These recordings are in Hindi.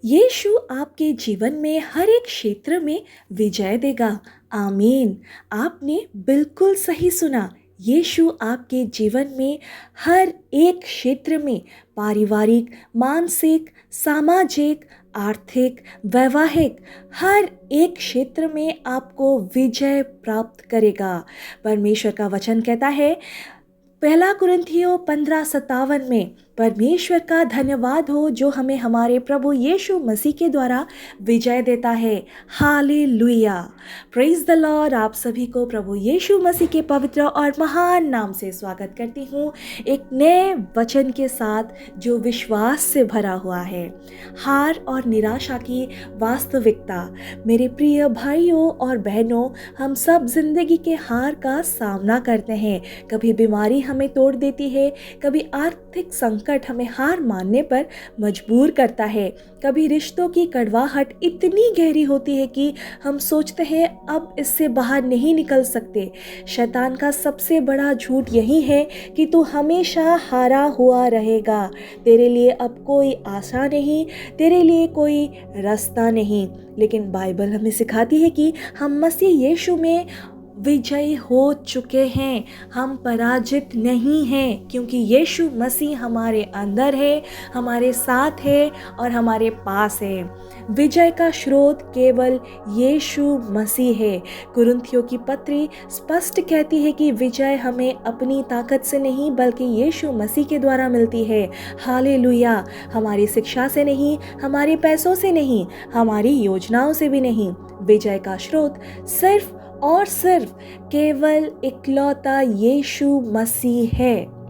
यीशु आपके जीवन में हर एक क्षेत्र में विजय देगा। आमीन। आपने बिल्कुल सही सुना। यीशु आपके जीवन में हर एक क्षेत्र में पारिवारिक, मानसिक, सामाजिक, आर्थिक, वैवाहिक हर एक क्षेत्र में आपको विजय प्राप्त करेगा। परमेश्वर का वचन कहता है पहला कुरिन्थियों 15:57 में, परमेश्वर का धन्यवाद हो जो हमें हमारे प्रभु यीशु मसीह के द्वारा विजय देता है। हालेलुया। Praise the Lord. आप सभी को प्रभु यीशु मसीह के पवित्र और महान नाम से स्वागत करती हूँ, एक नए वचन के साथ जो विश्वास से भरा हुआ है। हार और निराशा की वास्तविकता। मेरे प्रिय भाइयों और बहनों, हम सब जिंदगी के हार का सामना करते हैं। कभी बीमारी हमें तोड़ देती है, कभी आर्थिक संकट हमें हार मानने पर मजबूर करता है, कभी रिश्तों की कड़वाहट इतनी गहरी होती है कि हम सोचते हैं अब इससे बाहर नहीं निकल सकते। शैतान का सबसे बड़ा झूठ यही है कि तू हमेशा हारा हुआ रहेगा, तेरे लिए अब कोई आशा नहीं, तेरे लिए कोई रास्ता नहीं। लेकिन बाइबल हमें सिखाती है कि हम मसीह यीशु में विजयी हो चुके हैं, हम पराजित नहीं हैं, क्योंकि यीशु मसीह हमारे अंदर है, हमारे साथ है और हमारे पास है। विजय का स्रोत केवल यीशु मसीह है। कुरिन्थियों की पत्री स्पष्ट कहती है कि विजय हमें अपनी ताकत से नहीं बल्कि यीशु मसीह के द्वारा मिलती है। हालेलुया। हमारी शिक्षा से नहीं, हमारे पैसों से नहीं, हमारी योजनाओं से भी नहीं। विजय का स्रोत सिर्फ और सिर्फ केवल इकलौता यीशु मसीह है।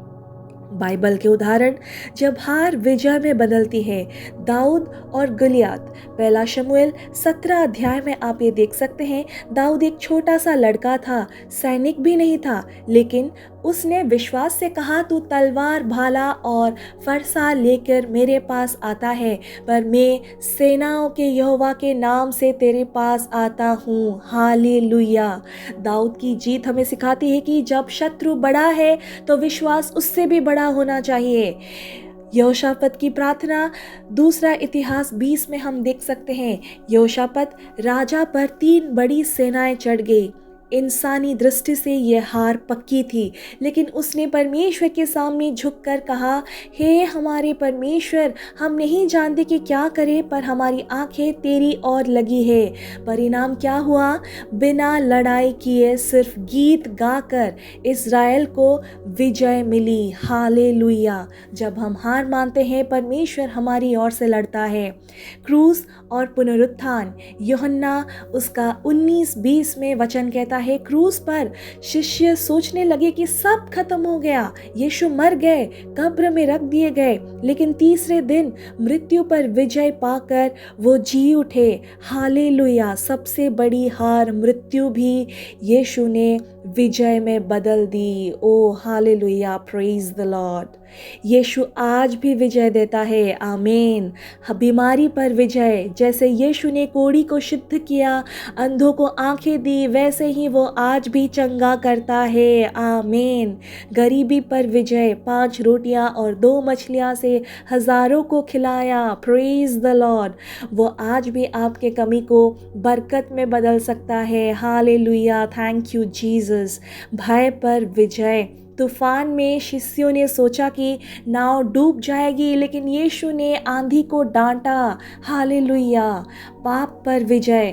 बाइबल के उदाहरण जब हार विजय में बदलती है। दाऊद और गलियात। पहला शमूएल 17 अध्याय में आप ये देख सकते हैं। दाऊद एक छोटा सा लड़का था, सैनिक भी नहीं था, लेकिन उसने विश्वास से कहा तू तलवार, भाला और फरसा लेकर मेरे पास आता है, पर मैं सेनाओं के यहोवा के नाम से तेरे पास आता हूँ। हालेलुया। दाऊद की जीत हमें सिखाती है कि जब शत्रु बड़ा है तो विश्वास उससे भी बड़ा होना चाहिए। यहोशापात की प्रार्थना दूसरा इतिहास 20 में हम देख सकते हैं। यहोशापात राजा पर 3 बड़ी सेनाएं चढ़ गई। इंसानी दृष्टि से यह हार पक्की थी, लेकिन उसने परमेश्वर के सामने झुककर कहा, हे हमारे परमेश्वर, हम नहीं जानते कि क्या करें, पर हमारी आंखें तेरी ओर लगी है। परिणाम क्या हुआ? बिना लड़ाई किए सिर्फ गीत गाकर इज़राइल को विजय मिली। हालेलुया। जब हम हार मानते हैं, परमेश्वर हमारी ओर से लड़ता है। क्रूस और पुनरुत्थान। यूहन्ना उसका 19-20 में वचन कहता है, क्रूस पर शिष्य सोचने लगे कि सब खत्म हो गया, यीशु मर गए, कब्र में रख दिए गए, लेकिन तीसरे दिन मृत्यु पर विजय पाकर वो जी उठे। हालेलुया। सबसे बड़ी हार मृत्यु भी यीशु ने विजय में बदल दी। Oh hallelujah. Praise the lord. Yeshu आज भी विजय देता है। आमीन। बीमारी पर विजय। जैसे यीशु ने कोढ़ी को शुद्ध किया, अंधों को आंखें दी, वैसे ही वो आज भी चंगा करता है। आमीन। गरीबी पर विजय। 5 रोटियां और 2 मछलियां से हजारों को खिलाया। Praise the Lord. वो आज भी आपके कमी को बरकत में बदल सकता है। हालेलुया। Thank you Jesus. भय पर विजय। तूफान में शिष्यों ने सोचा कि नाव डूब जाएगी, लेकिन यीशु ने आंधी को डांटा। हालेलुया। पाप पर विजय।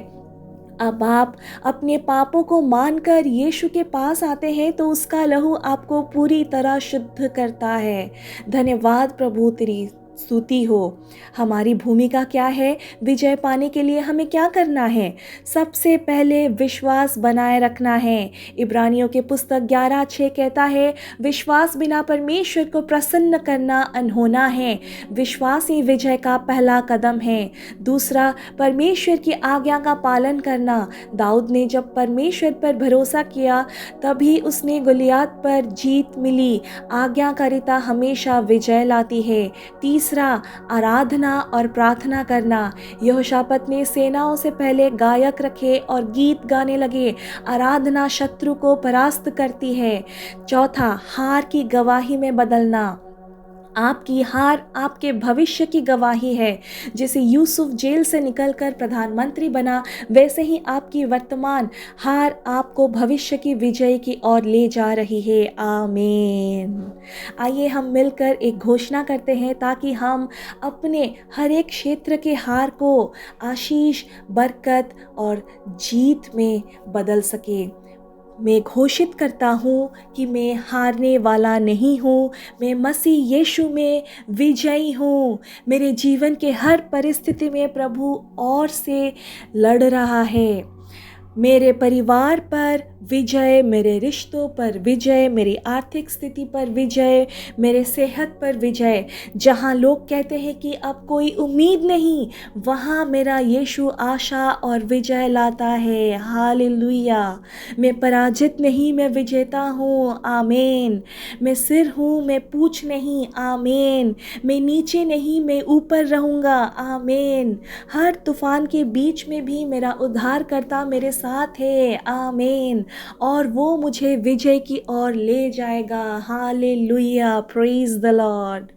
अब आप अपने पापों को मानकर यीशु के पास आते हैं तो उसका लहू आपको पूरी तरह शुद्ध करता है। धन्यवाद प्रभु, तेरी स्तुति हो। हमारी भूमिका क्या है? विजय पाने के लिए हमें क्या करना है? सबसे पहले विश्वास बनाए रखना है। इब्रानियों के पुस्तक 11:6 कहता है, विश्वास बिना परमेश्वर को प्रसन्न करना अनहोना है। विश्वास ही विजय का पहला कदम है। दूसरा, परमेश्वर की आज्ञा का पालन करना। दाऊद ने जब परमेश्वर पर भरोसा किया तभी उसने गोलियत पर जीत मिली। आज्ञाकारिता हमेशा विजय लाती है। तीसरा, आराधना और प्रार्थना करना। यहोशापात ने सेनाओं से पहले गायक रखे और गीत गाने लगे। आराधना शत्रु को परास्त करती है। चौथा, हार की गवाही में बदलना। आपकी हार आपके भविष्य की गवाही है। जैसे यूसुफ जेल से निकलकर प्रधानमंत्री बना, वैसे ही आपकी वर्तमान हार आपको भविष्य की विजय की ओर ले जा रही है। आमीन। आइए हम मिलकर एक घोषणा करते हैं ताकि हम अपने हर एक क्षेत्र के हार को आशीष, बरकत और जीत में बदल सके। मैं घोषित करता हूँ कि मैं हारने वाला नहीं हूँ, मैं मसीह यीशु में विजयी हूँ। मेरे जीवन के हर परिस्थिति में प्रभु और से लड़ रहा है। मेरे परिवार पर विजय, मेरे रिश्तों पर विजय, मेरी आर्थिक स्थिति पर विजय, मेरे सेहत पर विजय। जहाँ लोग कहते हैं कि अब कोई उम्मीद नहीं, वहाँ मेरा यीशु आशा और विजय लाता है। हालेलुया। मैं पराजित नहीं, मैं विजेता हूँ। आमीन। मैं सिर हूँ, मैं पूँछ नहीं। आमीन। मैं नीचे नहीं, मैं ऊपर रहूँगा। आमीन। हर तूफान के बीच में भी मेरा उद्धारकर्ता मेरे साथ है। आमीन। और वो मुझे विजय की ओर ले जाएगा। हालेलुया। Praise the Lord.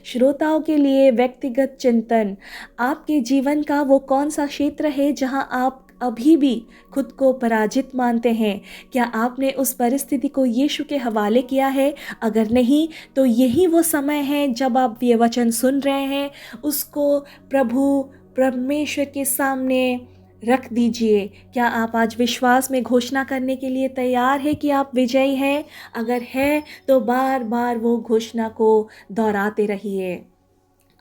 श्रोताओं के लिए व्यक्तिगत चिंतन, आपके जीवन का वो कौन सा क्षेत्र है जहां आप अभी भी खुद को पराजित मानते हैं? क्या आपने उस परिस्थिति को यीशु के हवाले किया है? अगर नहीं, तो यही वो समय है जब आप ये वचन सुन रहे हैं, उसको प्रभु परमेश्वर के सामने रख दीजिए। क्या आप आज विश्वास में घोषणा करने के लिए तैयार है कि आप विजयी हैं? अगर है तो बार बार वो घोषणा को दोहराते रहिए।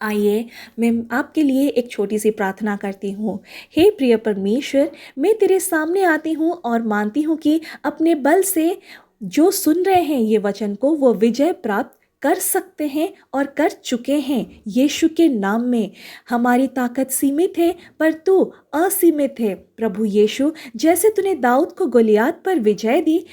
आइए मैं आपके लिए एक छोटी सी प्रार्थना करती हूँ। हे प्रिय परमेश्वर, मैं तेरे सामने आती हूँ और मानती हूँ कि अपने बल से जो सुन रहे हैं ये वचन को, वो विजय प्राप्त कर सकते हैं और कर चुके हैं। यीशु के नाम में हमारी ताकत सीमित है पर तू असीमित है। प्रभु यीशु, जैसे तूने दाऊद को गोलियात पर विजय दी,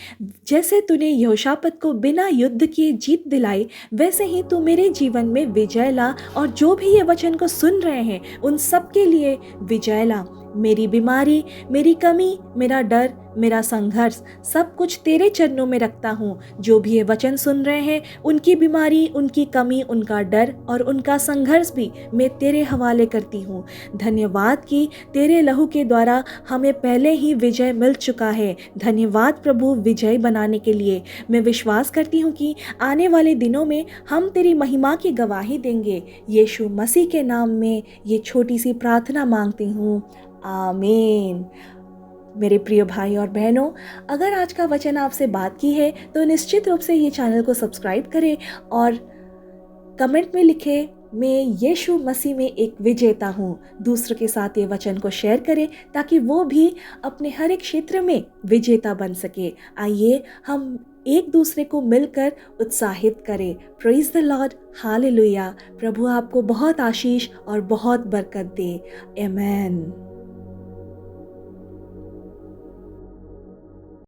जैसे तूने यहोशापात को बिना युद्ध किए जीत दिलाई, वैसे ही तू मेरे जीवन में विजय ला और जो भी ये वचन को सुन रहे हैं उन सब के लिए विजय ला। मेरी बीमारी, मेरी कमी, मेरा डर, मेरा संघर्ष, सब कुछ तेरे चरणों में रखता हूँ। जो भी ये वचन सुन रहे हैं, उनकी बीमारी, उनकी कमी, उनका डर और उनका संघर्ष भी मैं तेरे हवाले करती हूँ। धन्यवाद कि तेरे लहू के द्वारा हमें पहले ही विजय मिल चुका है। धन्यवाद प्रभु विजय बनाने के लिए। मैं विश्वास करती हूँ कि आने वाले दिनों में हम तेरी महिमा की गवाही देंगे। यीशु मसीह के नाम में ये छोटी सी प्रार्थना मांगती हूँ। आमीन। मेरे प्रिय भाई और बहनों, अगर आज का वचन आपसे बात की है तो निश्चित रूप से ये चैनल को सब्सक्राइब करें और कमेंट में लिखें, मैं यीशु मसीह में एक विजेता हूँ। दूसरों के साथ ये वचन को शेयर करें ताकि वो भी अपने हर एक क्षेत्र में विजेता बन सके। आइए हम एक दूसरे को मिलकर उत्साहित करें। Praise the Lord. हालेलुया। प्रभु आपको बहुत आशीष और बहुत बरकत दे। आमीन।